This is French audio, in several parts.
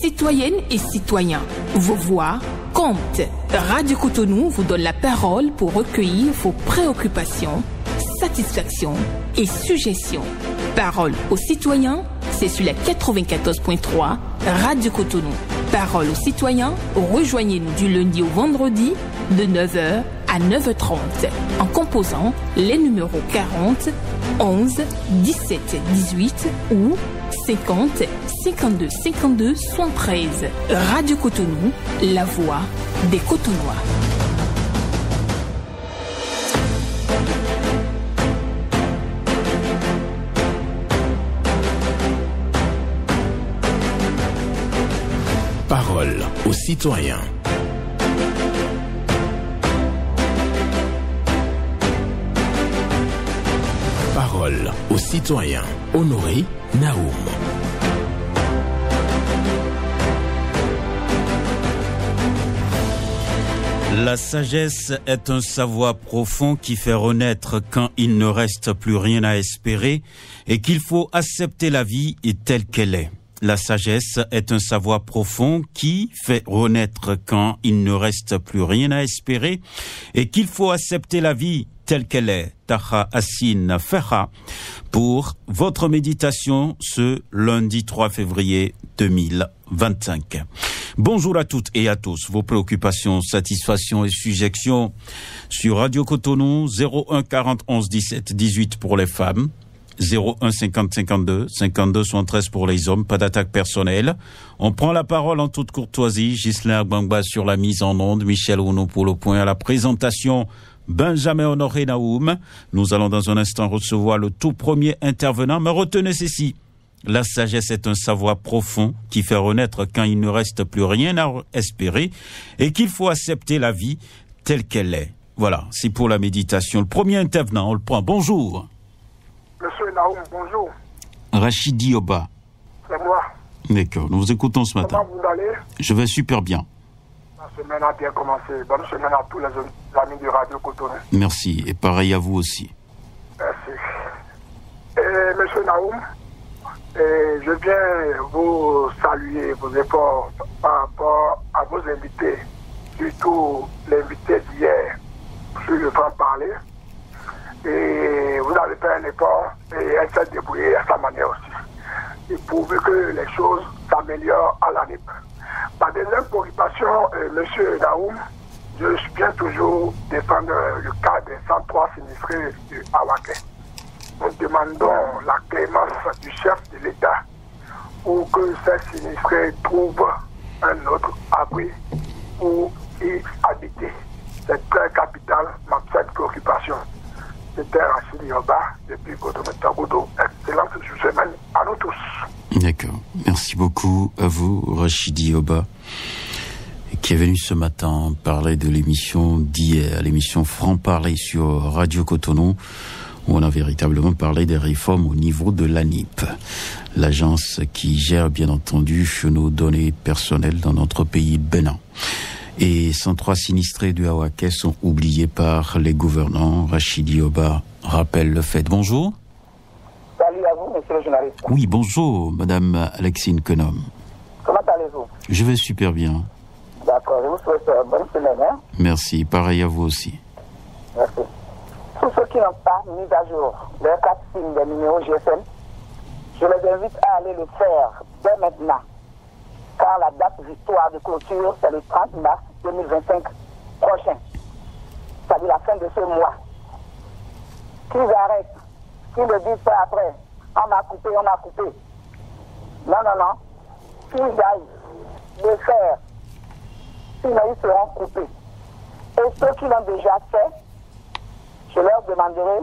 Citoyennes et citoyens, vos voix comptent. Radio Cotonou vous donne la parole pour recueillir vos préoccupations, satisfactions et suggestions. Parole aux citoyens, c'est sur la 94.3 Radio Cotonou. Parole aux citoyens, rejoignez-nous du lundi au vendredi de 9h à 9h30 en composant les numéros 40 11 17 18 ou 50 52 52 73. Radio Cotonou, la voix des Cotonois. Parole aux citoyens. Parole aux citoyens. Honoré Naoum. La sagesse est un savoir profond qui fait renaître quand il ne reste plus rien à espérer et qu'il faut accepter la vie telle qu'elle est. La sagesse est un savoir profond qui fait renaître quand il ne reste plus rien à espérer et qu'il faut accepter la vie telle qu'elle est. Taha Assine Ferha pour votre méditation ce lundi 3 février 2025. Bonjour à toutes et à tous. Vos préoccupations, satisfactions et suggestions sur Radio Cotonou 01 40 11 17 18 pour les femmes. 01 50 52 52 73 pour les hommes, pas d'attaque personnelle. On prend la parole en toute courtoisie. Ghislain Agbangba sur la mise en onde, Michel Ouno pour le point à la présentation, Benjamin Honoré Naoum. Nous allons dans un instant recevoir le tout premier intervenant, mais retenez ceci. La sagesse est un savoir profond qui fait renaître quand il ne reste plus rien à espérer et qu'il faut accepter la vie telle qu'elle est. Voilà, c'est pour la méditation. Le premier intervenant, on le prend. Bonjour. Monsieur Naoum, bonjour. Rachidi Oba. C'est moi. D'accord, nous vous écoutons ce matin. Comment vous allez? Je vais super bien. La semaine a bien commencé. Bonne semaine à tous les amis de Radio Cotonou. Merci, et pareil à vous aussi. Merci. Monsieur Naoum, je viens vous saluer vos efforts par rapport à vos invités, surtout l'invité d'hier sur le franc-parler. Et vous avez fait un effort et elle s'est débrouillée à sa manière aussi. Et pourvu que les choses s'améliorent à la NIP. Ma deuxième préoccupation, monsieur Naoum, je viens toujours défendre le cas des 103 sinistrés du Awaké. Nous demandons la clémence du chef de l'État pour que ces sinistrés trouvent un autre abri pour y habiter. C'est très capital, cette préoccupation. C'était Rachidi Oba depuis Cotonou. Excellente semaine à nous tous. D'accord. Merci beaucoup à vous, Rachidi Oba, qui est venu ce matin parler de l'émission d'hier, l'émission Franc-Parler sur Radio Cotonou, où on a véritablement parlé des réformes au niveau de l'ANIP, l'agence qui gère bien entendu nos données personnelles dans notre pays Bénin. Et 103 sinistrés du Awaké sont oubliés par les gouvernants. Rachidi Oba rappelle le fait. Bonjour. Salut à vous, monsieur le journaliste. Oui, bonjour, madame Alexine Kenom. Comment allez-vous? Je vais super bien. D'accord, je vous souhaite bonne semaine. Hein? Merci, pareil à vous aussi. Merci. Tous ceux qui n'ont pas mis à jour leur carte SIM des numéros GSM, je les invite à aller le faire dès maintenant. Car la date victoire de clôture, c'est le 30 mars 2025 prochain. C'est-à-dire la fin de ce mois. Qu'ils arrêtent, qu'ils ne disent pas après, on a coupé. Non. Qu'ils aillent le faire, sinon ils seront coupés. Et ceux qui l'ont déjà fait, je leur demanderai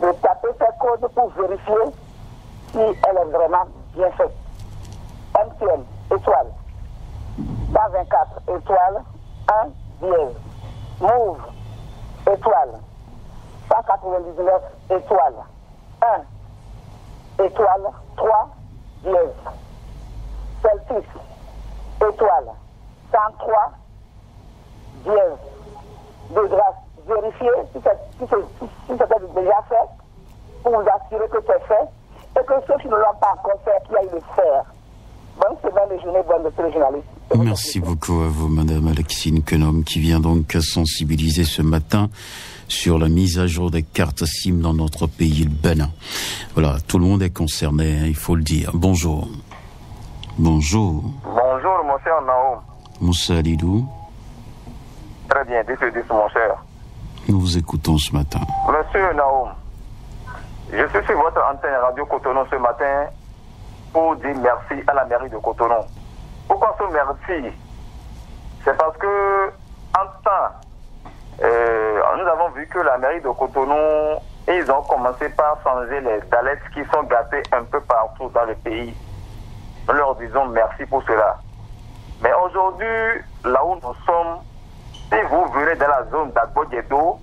de taper ces codes pour vérifier si elle est vraiment bien faite. MTN, étoile. 124, étoile. 1, dièse. Move, étoile. 199, étoile. 1, étoile. 3, dièse. Celtic, étoile. 103, dièse. De grâce, vérifiez si c'est déjà fait, pour vous assurer que c'est fait, et que ceux qui ne l'ont pas encore fait, qui aillent le faire. Bonne excellente journée, monsieur le journaliste. Merci beaucoup à vous, Madame Alexine Kenom, qui vient donc sensibiliser ce matin sur la mise à jour des cartes SIM dans notre pays, le Bénin. Voilà, tout le monde est concerné, hein, il faut le dire. Bonjour. Bonjour. Bonjour, mon cher Naoum. Moussa Alidou. Très bien, dis mon cher. Nous vous écoutons ce matin. Monsieur Naoum, je suis sur votre antenne Radio Cotonou ce matin pour dire merci à la mairie de Cotonou. Pourquoi ce merci? C'est parce que, en temps, nous avons vu que la mairie de Cotonou, ils ont commencé par changer les dalets qui sont gâtés un peu partout dans le pays. Nous leur disons merci pour cela. Mais aujourd'hui, là où nous sommes, si vous venez dans la zone d'Agbo-Diedo,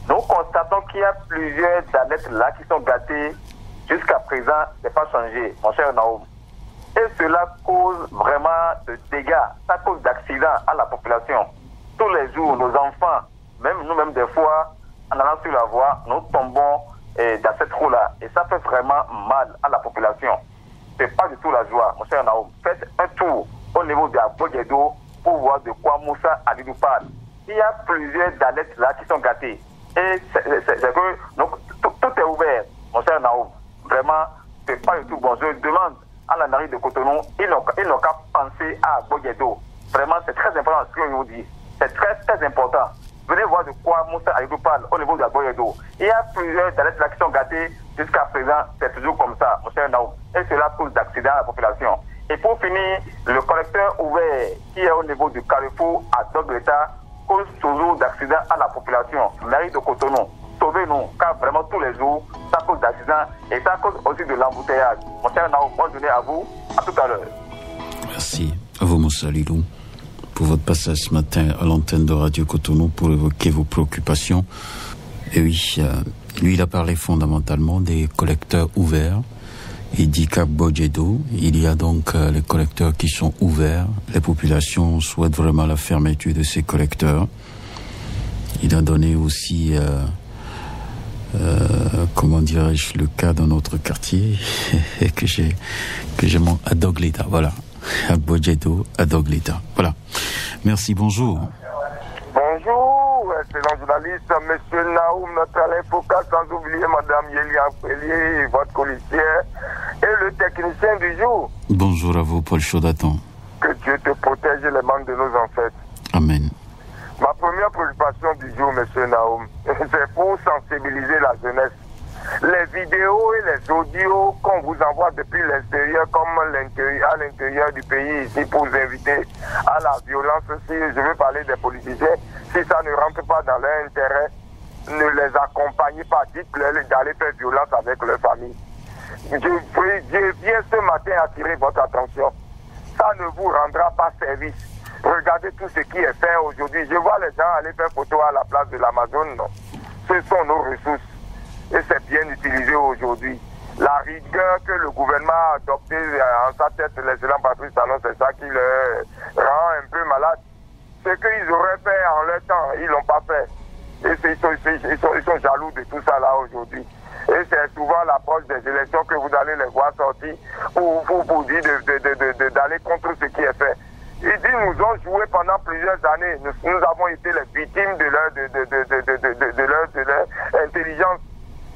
nous constatons qu'il y a plusieurs dalets là qui sont gâtés. Jusqu'à présent, ce n'est pas changé, mon cher Naoum. Et cela cause vraiment de dégâts, ça cause d'accidents à la population. Tous les jours, nos enfants, même nous-mêmes des fois, en allant sur la voie, nous tombons dans cette roue-là. Et ça fait vraiment mal à la population. Ce n'est pas du tout la joie, mon cher Naoum. Faites un tour au niveau de Agbo-Diedo pour voir de quoi Moussa Alidou parle. Il y a plusieurs dalets là qui sont gâtés. Et c'est que donc, tout est ouvert, mon cher Naoum. Vraiment, ce n'est pas du tout bon. Je demande à la mairie de Cotonou, ils n'ont qu'à penser à Agbo-Diedo. Vraiment, c'est très important ce que je vous dis. C'est très, très important. Venez voir de quoi Moussa Alidou parle au niveau de Agbo-Diedo. Il y a plusieurs dalets là qui sont gâtés. Jusqu'à présent, c'est toujours comme ça, mon cher Naoum. Et cela cause d'accidents à la population. Et pour finir, le collecteur ouvert qui est au niveau du carrefour à Dogleta cause toujours d'accidents à la population. Mairie de Cotonou, sauvez-nous, car vraiment tous les jours, ça cause d'accidents et ça cause aussi de l'embouteillage. Mon cher Naoum, bonne journée à vous, à tout à l'heure. Merci à vous, Moussa Alidou, pour votre passage ce matin à l'antenne de Radio Cotonou pour évoquer vos préoccupations. Et oui, lui, il a parlé fondamentalement des collecteurs ouverts. Il dit qu'à Agbo-Diedo, il y a donc les collecteurs qui sont ouverts. Les populations souhaitent vraiment la fermeture de ces collecteurs. Il a donné aussi, comment dirais-je, le cas dans notre quartier que j'ai à Dogleta. Voilà, à Agbo-Diedo, à Dogleta. Voilà. Merci. Bonjour. Bonjour, excellent journaliste, monsieur Naoum, notre Alain Foucault, sans oublier madame Yélia Pellier, votre policière et le technicien du jour. Bonjour à vous, Paul Chaudatan. Que Dieu te protège les membres de nos ancêtres. Amen. Ma première préoccupation du jour, monsieur Naoum, c'est pour sensibiliser la jeunesse. Les vidéos et les audios qu'on vous envoie depuis l'extérieur comme à l'intérieur du pays ici pour vous inviter à la violence, si je veux parler des politiciens, si ça ne rentre pas dans leur intérêt, ne les accompagnez pas, dites-leur d'aller faire violence avec leur famille. Je viens ce matin attirer votre attention. Ça ne vous rendra pas service. Regardez tout ce qui est fait aujourd'hui. Je vois les gens aller faire photo à la place de l'Amazon, non. Ce sont nos ressources. Et c'est bien utilisé aujourd'hui. La rigueur que le gouvernement a adoptée en sa tête, l'excellent Patrice Talon, c'est ça qui le rend un peu malade. Ce qu'ils auraient fait en leur temps, ils ne l'ont pas fait. Et ils sont jaloux de tout ça là aujourd'hui. Et c'est souvent l'approche des élections que vous allez les voir sortir pour dire d'aller contre ce qui est fait. Ils disent nous ont joué pendant plusieurs années. Nous avons été les victimes de leur intelligence.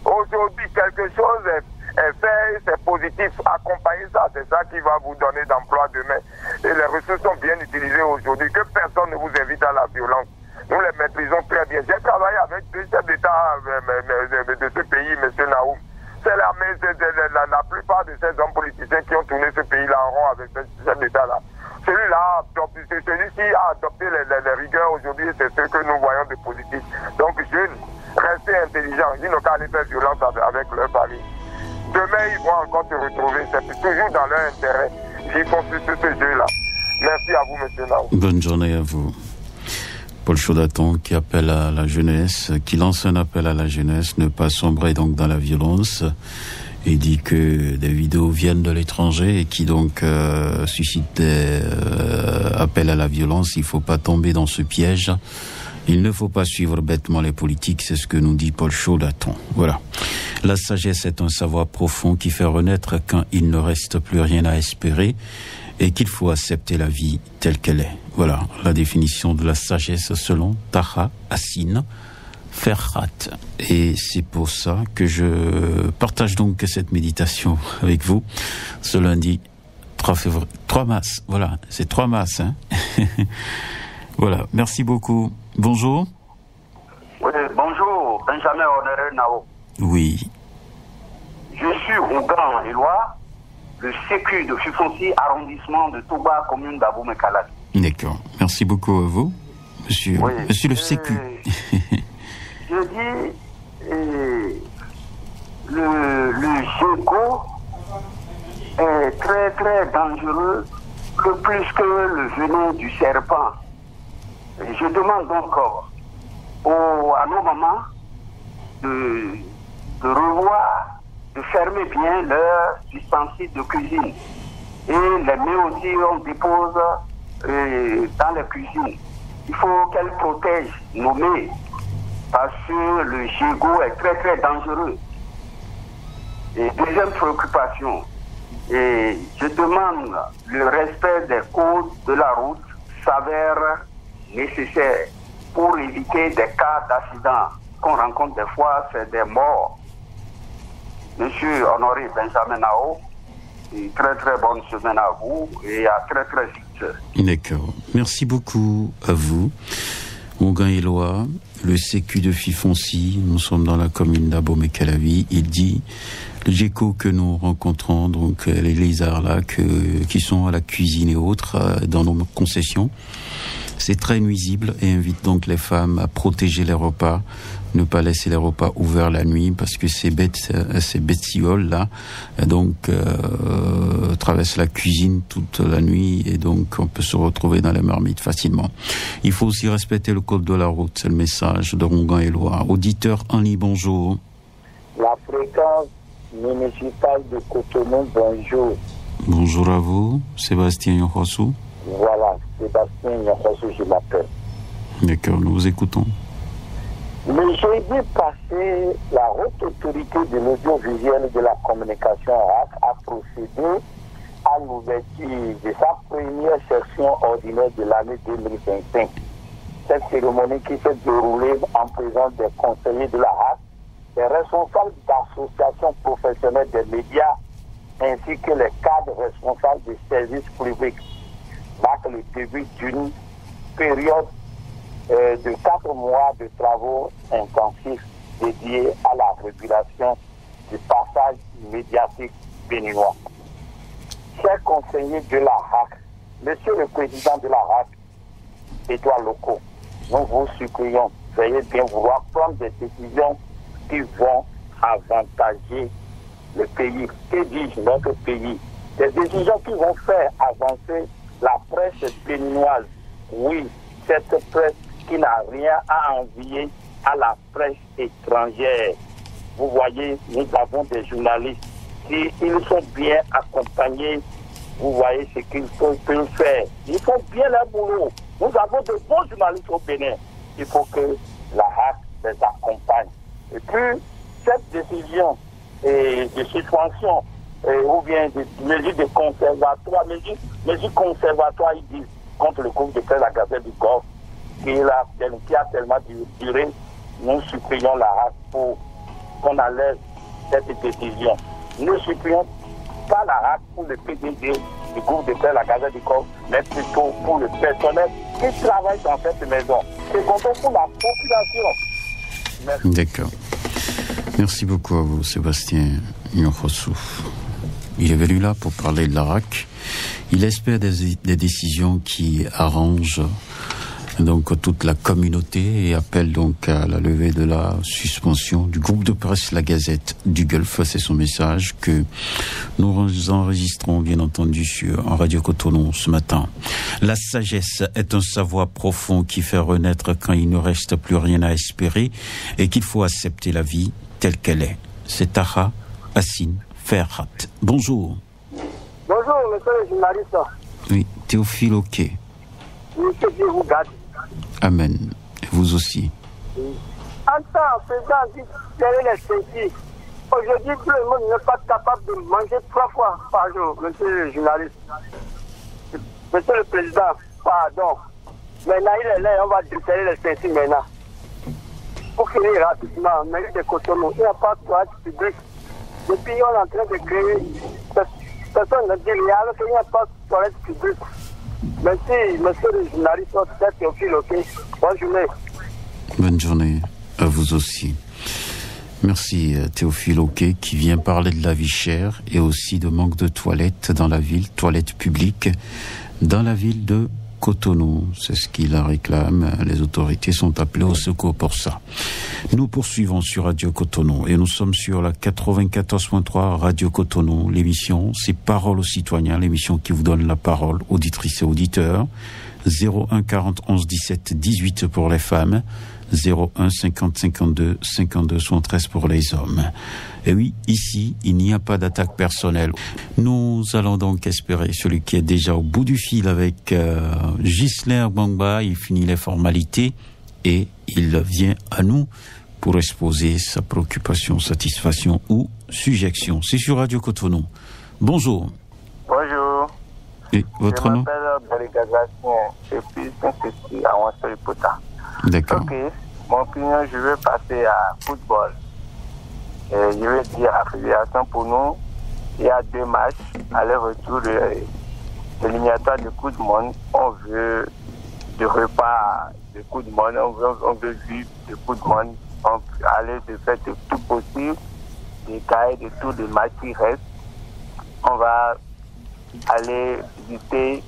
Aujourd'hui, quelque chose est fait, c'est positif. Accompagnez ça, c'est ça qui va vous donner d'emploi demain. Et les ressources sont bien utilisées aujourd'hui. Que personne ne vous invite à la violence. Nous les maîtrisons très bien. J'ai travaillé avec deux chefs d'État de ce pays, M. Naoum. C'est la plupart de ces hommes politiciens qui ont tourné ce pays-là en rond avec ce chef d'État-là. Celui-ci a adopté les rigueurs aujourd'hui et c'est ce que nous voyons de positif. Donc, jeunes, restez intelligents. Ils n'ont qu'à aller faire violence avec leur famille. Demain, ils vont encore se retrouver. C'est toujours dans leur intérêt. Ils font ce jeu-là. Merci à vous, M. Naoum. Bonne journée à vous. Paul Chaudatan qui appelle à la jeunesse, qui lance un appel à la jeunesse, ne pas sombrer donc dans la violence, et dit que des vidéos viennent de l'étranger et qui donc suscitent des appels à la violence. Il faut pas tomber dans ce piège. Il ne faut pas suivre bêtement les politiques, c'est ce que nous dit Paul Chaudatan. Voilà. La sagesse est un savoir profond qui fait renaître quand il ne reste plus rien à espérer. et qu'il faut accepter la vie telle qu'elle est. Voilà la définition de la sagesse selon Taha Hassan Ferhat. Et c'est pour ça que je partage donc cette méditation avec vous ce lundi 3 février, 3 mars. Voilà, c'est 3 mars. Hein. Voilà, merci beaucoup. Bonjour. Oui, bonjour, Benjamin Honoré Nao. Oui. Je suis Rougan Éloi, le sécu de Fifonsi, arrondissement de Touba, commune d'Abou-Mekalaki. D'accord, merci beaucoup à vous, monsieur, oui. Monsieur le sécu. Je dis, le GECO est très très dangereux, que plus que le venin du serpent. Et je demande donc à nos mamans de revoir, de fermer bien leurs ustensiles de cuisine. Et les mets aussi, on dépose dans les cuisines. Il faut qu'elles protègent nos mets, parce que le gigot est très très dangereux. Et deuxième préoccupation, et je demande le respect des codes de la route s'avère nécessaire pour éviter des cas d'accident qu'on rencontre des fois, c'est des morts. Monsieur Honoré Benjamin Nao, une très très bonne semaine à vous et à très très vite. D'accord. Merci beaucoup à vous. Rougan Éloi, le sécu de Fifonsi, nous sommes dans la commune d'Abomey-Calavi. Il dit, le GECO que nous rencontrons, donc les lézards là, qui sont à la cuisine et autres, dans nos concessions, c'est très nuisible et invite donc les femmes à protéger les repas, ne pas laisser les repas ouverts la nuit parce que ces bestioles là, donc traversent la cuisine toute la nuit et donc on peut se retrouver dans les marmites facilement. Il faut aussi respecter le code de la route, c'est le message de Rougan Éloi. Auditeur Henri, bonjour. La fréquence municipale de Cotonou, bonjour. Bonjour à vous, Sébastien Yohossou. Voilà, Sébastien Yohossou, je m'appelle. D'accord, nous vous écoutons. Le jeudi passé, la haute autorité de l'audiovisuel et de la communication RAC a procédé à l'ouverture de sa première session ordinaire de l'année 2025. Cette cérémonie qui s'est déroulée en présence des conseillers de la RAC, des responsables d'associations professionnelles des médias, ainsi que les cadres responsables des services publics, marque le début d'une période de 4 mois de travaux intensifs dédiés à la régulation du passage médiatique béninois. Chers conseillers de la RAC, Monsieur le Président de la RAC, Édouard Loko, nous vous supplions, veuillez bien vouloir prendre des décisions qui vont avantager le pays, que dis-je, notre pays, des décisions qui vont faire avancer la presse béninoise. Oui, cette presse qui n'a rien à envier à la presse étrangère. Vous voyez, nous avons des journalistes qui, ils sont bien accompagnés. Vous voyez ce qu'ils peuvent faire. Ils font bien leur boulot. Nous avons de bons journalistes au Bénin. Il faut que la RAC les accompagne. Et puis, cette décision de suspension ou bien de mesures de conservatoire, mesures conservatoires, ils disent, contre le groupe de presse La Gazette du Golfe, qui a tellement duré, nous supplions la RAC pour qu'on enlève cette décision. Nous supplions pas la RAC pour le PDG du groupe de presse La Gazette du Golfe, mais plutôt pour le personnel qui travaille dans cette maison. C'est content pour la population. Merci. D'accord. Merci beaucoup à vous, Sébastien Yohossou. Il est venu là pour parler de la RAC. Il espère des décisions qui arrangent donc toute la communauté et appelle donc à la levée de la suspension du groupe de presse La Gazette du Golfe. C'est son message que nous enregistrons bien entendu en Radio Cotonou ce matin. La sagesse est un savoir profond qui fait renaître quand il ne reste plus rien à espérer et qu'il faut accepter la vie telle qu'elle est. C'est Taha Hassan Ferhat. Bonjour. Bonjour, monsieur le journaliste. Oui, Théophile Oké. Monsieur Dieu vous garde. Amen. Et vous aussi. En temps faisant derrière les saisis, aujourd'hui tout le monde n'est pas capable de manger 3 fois par jour, monsieur le journaliste. Monsieur le Président, pardon. Maintenant, il est là, on va déterrer les saisis maintenant. Pour finir rapidement, mairie de Cotonou, il n'y a pas de toilette publique. Depuis, on est en train de créer, personne ne dit rien, alors qu'il n'y a pas de toilette publique. Merci, monsieur le journaliste, c'est Théophile, ok. Bonne journée. Bonne journée à vous aussi. Merci Théophile Oquet qui vient parler de la vie chère et aussi de manque de toilettes dans la ville, toilettes publiques dans la ville de Cotonou. C'est ce qu'il réclame. Les autorités sont appelées au secours pour ça. Nous poursuivons sur Radio Cotonou et nous sommes sur la 94.3 Radio Cotonou. L'émission, c'est Parole aux citoyens, l'émission qui vous donne la parole, auditrices et auditeurs. 01 40 11 17 18 pour les femmes. 01 50 52 52 73 pour les hommes. Et oui, ici, il n'y a pas d'attaque personnelle. Nous allons donc espérer celui qui est déjà au bout du fil avec Ghislain Gbangba. Il finit les formalités et il vient à nous pour exposer sa préoccupation, satisfaction ou sujection. C'est sur Radio Cotonou. Bonjour. Bonjour. Et votre nom? Je m'appelle Barigagacien et puis Saint-Cécile à Wansoipota. D'accord. Ok, mon opinion, je veux passer à football. Et je veux dire à la fédération, pour nous, il y a 2 matchs, aller-retour de l'éliminatoire de Coupe du Monde. On veut de repas de Coupe du Monde, on veut vivre de Coupe du Monde, on veut aller de faire de tout possible, des cahiers de tous les matchs qui restent. On va aller visiter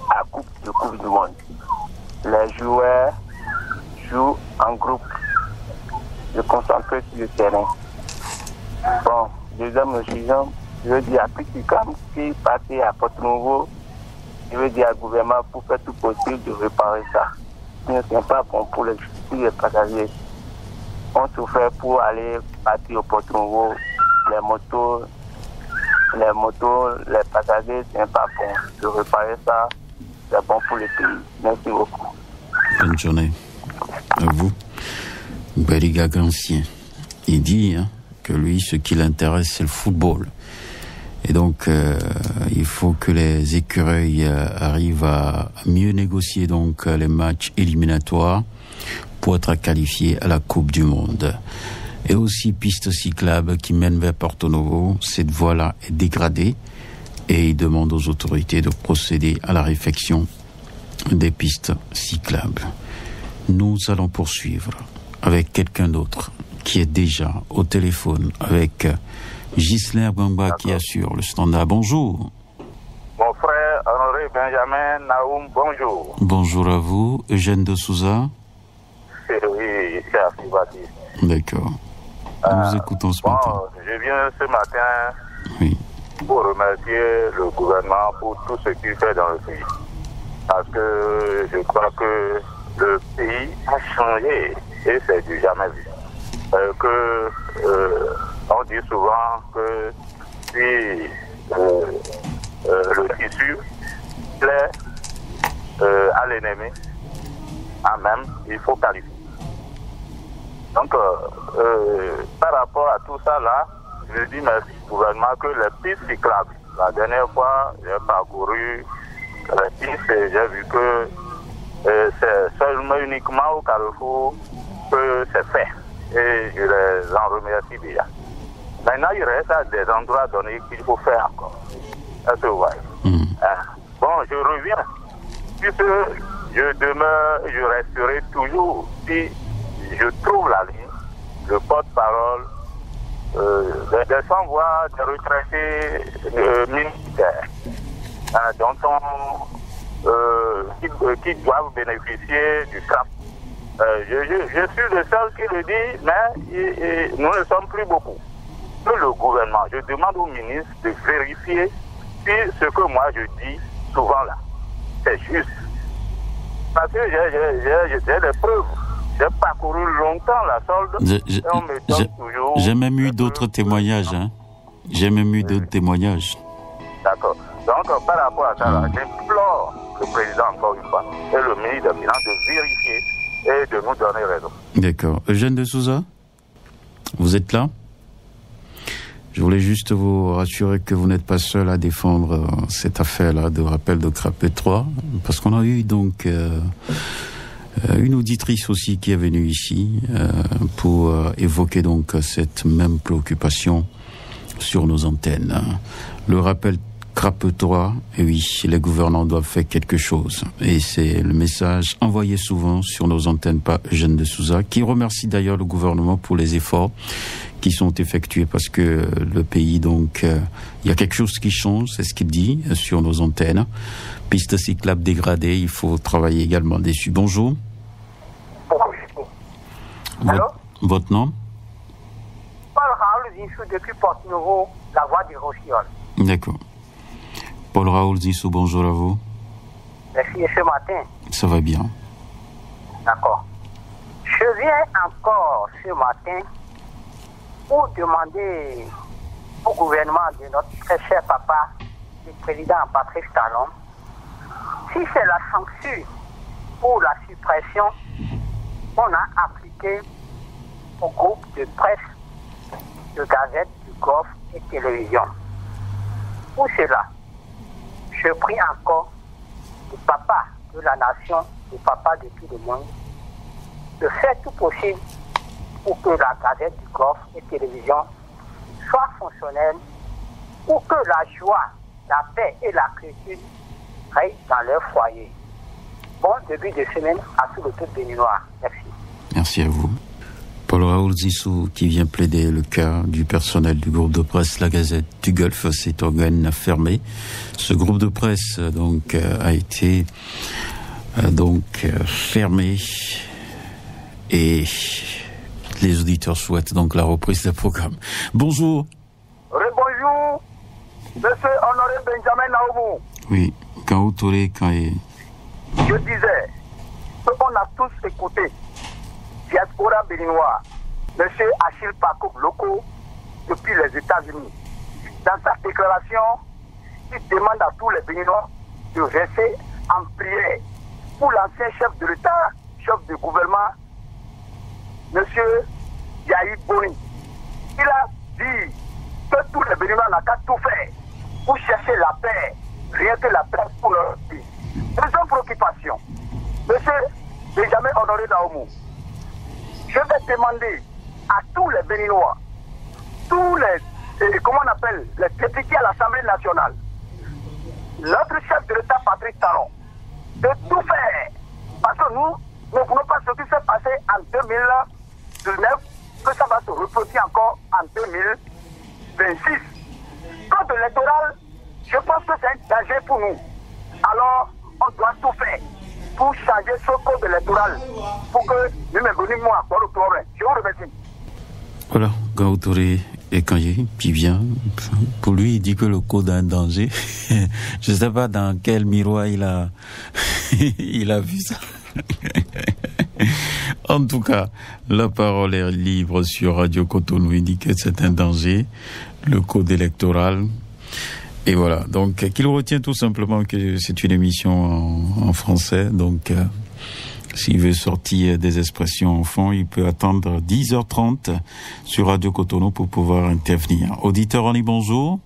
la Coupe du Monde. Les joueurs jouent en groupe, se concentrer sur le terrain. Bon, deuxième décision, je veux dire à Piticam qui partait à Porto-Nouveau, je veux dire au gouvernement pour faire tout possible de réparer ça. Ce n'est pas bon pour les passagers. On souffrait pour aller partir au Porto-Nouveau, les passagers, ce n'est pas bon de réparer ça. C'est bon pour le pays. Merci beaucoup. Bonne journée à vous. Barigagacien. Il dit que lui, ce qui l'intéresse, c'est le football. Et donc, il faut que les écureuils arrivent à mieux négocier donc les matchs éliminatoires pour être qualifiés à la Coupe du Monde. Et aussi piste cyclable qui mène vers Porto Novo. Cette voie-là est dégradée et il demande aux autorités de procéder à la réfection des pistes cyclables. Nous allons poursuivre avec quelqu'un d'autre qui est déjà au téléphone avec Ghislain Gbangba qui assure le standard. Bonjour. Mon frère Honoré Benjamin Naoum, bonjour. Bonjour à vous. Eugène de Souza. Oui, c'est Afribati. D'accord. Nous vous écoutons ce matin. Je viens ce matin pour remercier le gouvernement pour tout ce qu'il fait dans le pays. Parce que je crois que le pays a changé et c'est du jamais vu. On dit souvent que si le tissu plaît à l'ennemi, même il faut qualifier. Donc, par rapport à tout ça là, je dis merci au gouvernement que les pistes cyclables, la dernière fois, j'ai parcouru les pistes et j'ai vu que c'est seulement uniquement au Carrefour que c'est fait. Et je les en remercie déjà. Maintenant, il reste des endroits donnés qu'il faut faire encore. Est-ce que vous voyez? Bon, je reviens. Puisque je demeure, je resterai toujours, si je trouve la ligne, le porte-parole des sans-voix, des retraités militaires, qui doivent bénéficier du CAP. Je suis le seul qui le dit, mais nous ne sommes plus beaucoup. Que le gouvernement, je demande au ministre de vérifier si ce que moi je dis souvent là, c'est juste. Parce que j'ai des preuves. J'ai parcouru longtemps la solde. J'ai même eu d'autres témoignages. J'ai même eu d'autres témoignages. D'accord. Donc, par rapport à ça, j'implore le président, encore une fois, et le ministre des Finances de vérifier et de nous donner raison. D'accord. Eugène de Souza, vous êtes là? Je voulais juste vous rassurer que vous n'êtes pas seul à défendre cette affaire-là de rappel de Crapet 3, parce qu'on a eu donc une auditrice aussi qui est venue ici pour évoquer donc cette même préoccupation sur nos antennes. Le rappel Crapet 3, et oui, les gouvernants doivent faire quelque chose. Et c'est le message envoyé souvent sur nos antennes par Eugène de Souza, qui remercie d'ailleurs le gouvernement pour les efforts qui sont effectués, parce que le pays, donc, il y a quelque chose qui change, c'est ce qu'il dit, sur nos antennes. Piste cyclable dégradée, il faut travailler également dessus. Bonjour. Votre nom? Paul Raoul Zissou depuis Porte-Nouveau, la voie du Rossiol. D'accord. Paul Raoul Zissou, bonjour à vous. Merci, et ce matin? Ça va bien. D'accord. Je viens encore ce matin pour demander au gouvernement de notre très cher papa, le président Patrice Talon, si c'est la censure pour la suppression qu'on a appliquée au groupe de presse, de gazettes, du Golfe et télévision. Pour cela, je prie encore le papa de la nation, le papa de tout le monde, de faire tout possible pour que la gazette du Golfe et télévision soit fonctionnelle, pour que la joie, la paix et la quiétude règnent dans leur foyer. Bon début de semaine à tout le peuple béninois. Merci. Merci à vous. Paul Raoul Zissou qui vient plaider le cas du personnel du groupe de presse La Gazette du Golfe, cet organe fermé. Ce groupe de presse donc a été fermé et les auditeurs souhaitent donc la reprise des programmes. Bonjour. Bonjour, monsieur Honoré Benjamin Naoumou. Oui, Kaoutore Kaye. Je disais, on a tous écouté diaspora béninois, monsieur Achille Paco Loco, depuis les États-Unis. Dans sa déclaration, il demande à tous les Béninois de rester en prière pour l'ancien chef de l'État, chef du gouvernement, monsieur Yahi Boni. Il a dit que tous les Béninois n'ont qu'à tout faire pour chercher la paix, rien que la paix pour leur pays. Deuxième préoccupation, monsieur Benjamin Honoré Naoumou, je vais demander à tous les Béninois, tous les, comment on appelle, les députés à l'Assemblée nationale, notre chef de l'État, Patrice Talon, de tout faire. Parce que nous ne voulons pas ce qui s'est passé en 2019, que ça va se reproduire encore en 2026. Quant à l'électoral, je pense que c'est un danger pour nous. Alors, on doit tout faire pour changer ce code électoral, pour que nous ne venions à le problème. Je vous remercie. Voilà, Gautore Ekaye qui vient. Pour lui, il dit que le code a un danger. Je ne sais pas dans quel miroir il a vu ça. En tout cas, la parole est libre sur Radio Cotonou. Il dit que c'est un danger, le code électoral. Et voilà, donc qu'il retient tout simplement que c'est une émission en français, donc s'il veut sortir des expressions en fond, il peut attendre 10h30 sur Radio Cotonou pour pouvoir intervenir. Auditeur, on dit bonjour.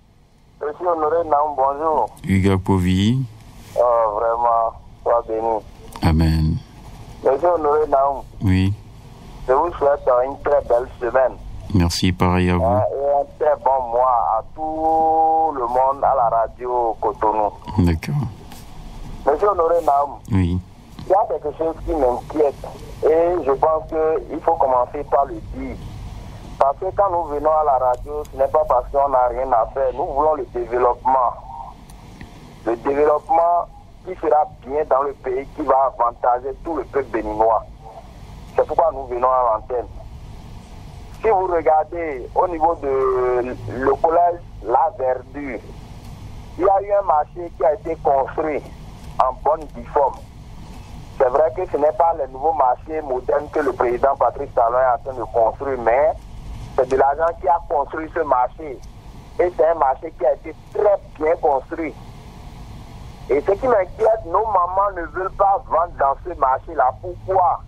Monsieur Honoré Naoum, bonjour. Hugo Povi. Oh, vraiment, sois béni. Amen. Monsieur Honoré Naoum. Oui. Je vous souhaite une très belle semaine. Merci, pareil à vous. Et un très bon mois à tout le monde à la radio Cotonou. D'accord. Monsieur Honoré Naoum. Oui. Il y a quelque chose qui m'inquiète et je pense qu'il faut commencer par le dire. Parce que quand nous venons à la radio, ce n'est pas parce qu'on n'a rien à faire. Nous voulons le développement. Le développement qui sera bien dans le pays, qui va avantager tout le peuple béninois. C'est pourquoi nous venons à l'antenne. Si vous regardez au niveau de le collège La Verdure, il y a eu un marché qui a été construit en bonne forme. C'est vrai que ce n'est pas le nouveau marché moderne que le président Patrice Talon est en train de construire, mais c'est de l'argent qui a construit ce marché. Et c'est un marché qui a été très bien construit. Et ce qui m'inquiète, nos mamans ne veulent pas vendre dans ce marché-là. Pourquoi?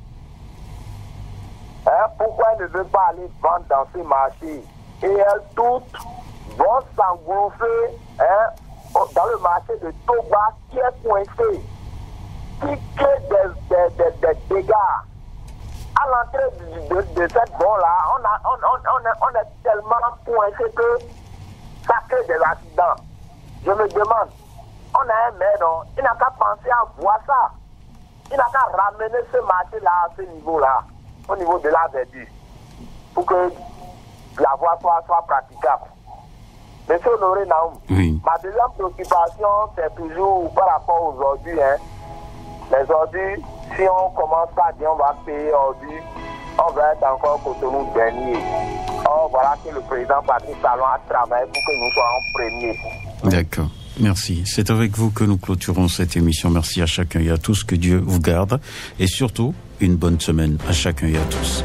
Pourquoi elles ne veulent pas aller vendre dans ce marché? Et elles toutes vont s'engouffrer dans le marché de Toba qui est coincé, qui crée des dégâts. À l'entrée de cette bombe-là, on est tellement coincé que ça crée des accidents. Je me demande, on a un maire, non, il n'a qu'à penser à voir ça. Il n'a qu'à ramener ce marché-là à ce niveau-là, au niveau de la verdure, pour que la voie soit praticable. Monsieur Honoré Naoum, ma deuxième préoccupation, c'est toujours par rapport aux ordures. Les ordures, si on commence pas bien, on va payer ordures, on va être encore Cotonou dernier. Or, voilà que le président Patrice Talon a travaillé pour que nous soyons premiers. D'accord. Merci. C'est avec vous que nous clôturons cette émission. Merci à chacun et à tous. Que Dieu vous garde. Et surtout, une bonne semaine à chacun et à tous.